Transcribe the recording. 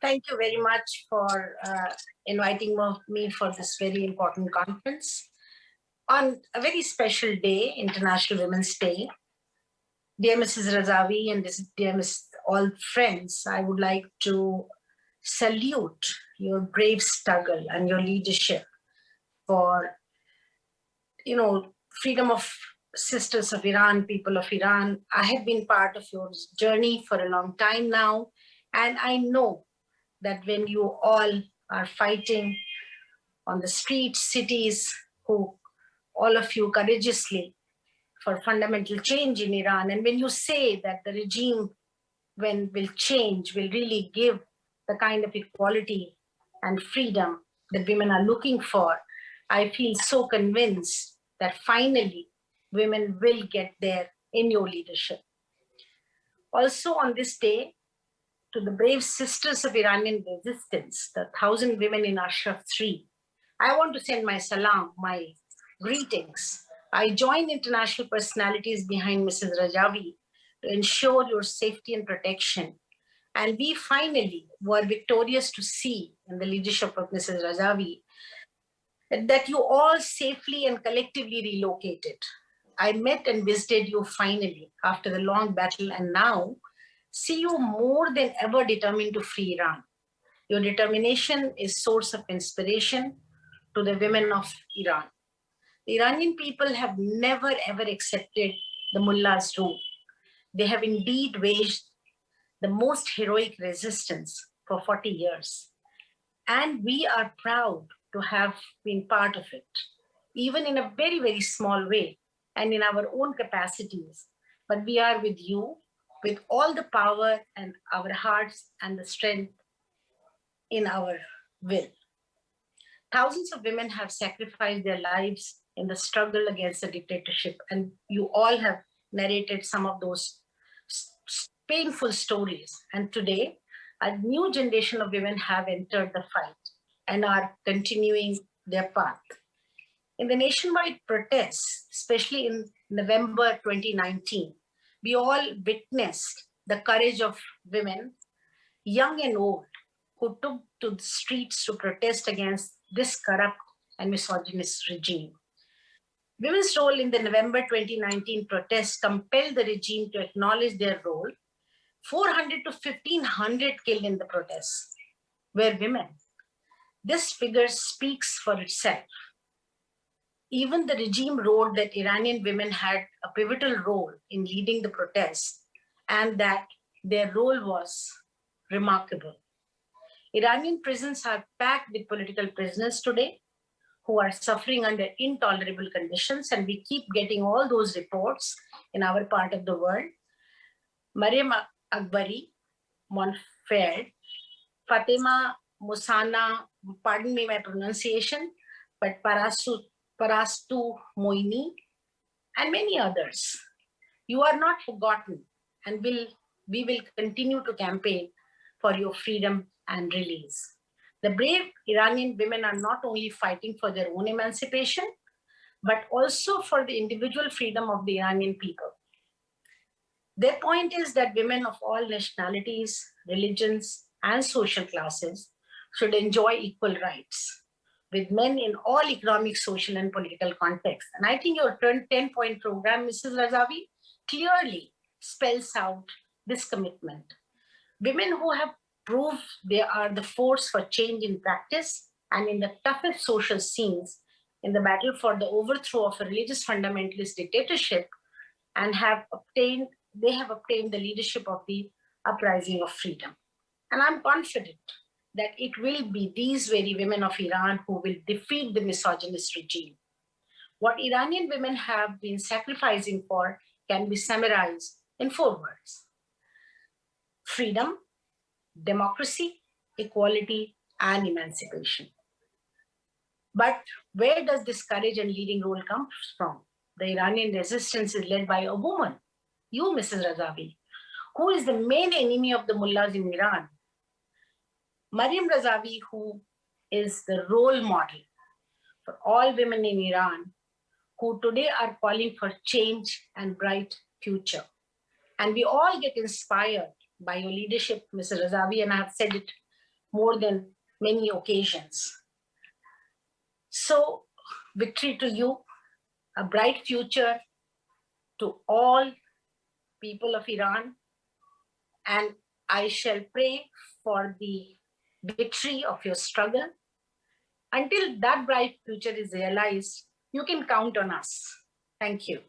Thank you very much for inviting me for this very important conference. On a very special day, International Women's Day, dear Mrs. Razavi and dear Ms. all friends, I would like to salute your brave struggle and your leadership for, freedom of sisters of Iran, people of Iran. I have been part of your journey for a long time now, and I know that when you all are fighting on the streets, cities, all of you courageously for fundamental change in Iran, and when you say that the regime will change, will really give the kind of equality and freedom that women are looking for, I feel so convinced that finally women will get there in your leadership. Also on this day, to the brave sisters of Iranian resistance, the 1,000 women in Ashraf 3, I want to send my salam, my greetings. I join international personalities behind Mrs. Rajavi to ensure your safety and protection. And we finally were victorious to see in the leadership of Mrs. Rajavi that you all safely and collectively relocated. I met and visited you finally after the long battle, and now see you more than ever determined to free Iran. Your determination is source of inspiration to the women of Iran. The Iranian people have never ever accepted the mullah's rule. They have indeed waged the most heroic resistance for 40 years. And we are proud to have been part of it, even in a very, very small way and in our own capacities. But we are with you with all the power and our hearts and the strength in our will. Thousands of women have sacrificed their lives in the struggle against the dictatorship, and you all have narrated some of those painful stories. And today, a new generation of women have entered the fight and are continuing their path. In the nationwide protests, especially in November 2019, we all witnessed the courage of women, young and old, who took to the streets to protest against this corrupt and misogynist regime. Women's role in the November 2019 protests compelled the regime to acknowledge their role. 400 to 1,500 killed in the protests were women. This figure speaks for itself. Even the regime wrote that Iranian women had a pivotal role in leading the protests and that their role was remarkable. Iranian prisons are packed with political prisoners today who are suffering under intolerable conditions, and we keep getting all those reports in our part of the world. Mariam Akbari, Monfeld, Fatima Musana, pardon me my pronunciation, but Parastu Moini, and many others. You are not forgotten, and we will continue to campaign for your freedom and release. The brave Iranian women are not only fighting for their own emancipation, but also for the individual freedom of the Iranian people. Their point is that women of all nationalities, religions, and social classes should enjoy equal rights with men in all economic, social, and political contexts. And I think your 10-point program, Mrs. Razavi, clearly spells out this commitment. Women who have proved they are the force for change in practice and in the toughest social scenes in the battle for the overthrow of a religious fundamentalist dictatorship, and they have obtained the leadership of the uprising of freedom. And I'm confident that it will be these very women of Iran who will defeat the misogynist regime. What Iranian women have been sacrificing for can be summarized in 4 words: freedom, democracy, equality, and emancipation. But where does this courage and leading role come from? The Iranian resistance is led by a woman, you, Mrs. Razavi, who is the main enemy of the mullahs in Iran. Mariam Razavi, who is the role model for all women in Iran, who today are calling for change and bright future. And we all get inspired by your leadership, Mr. Razavi, and I have said it more than many occasions. So, victory to you, a bright future to all people of Iran, and I shall pray for the victory of your struggle. Until that bright future is realized, you can count on us. Thank you.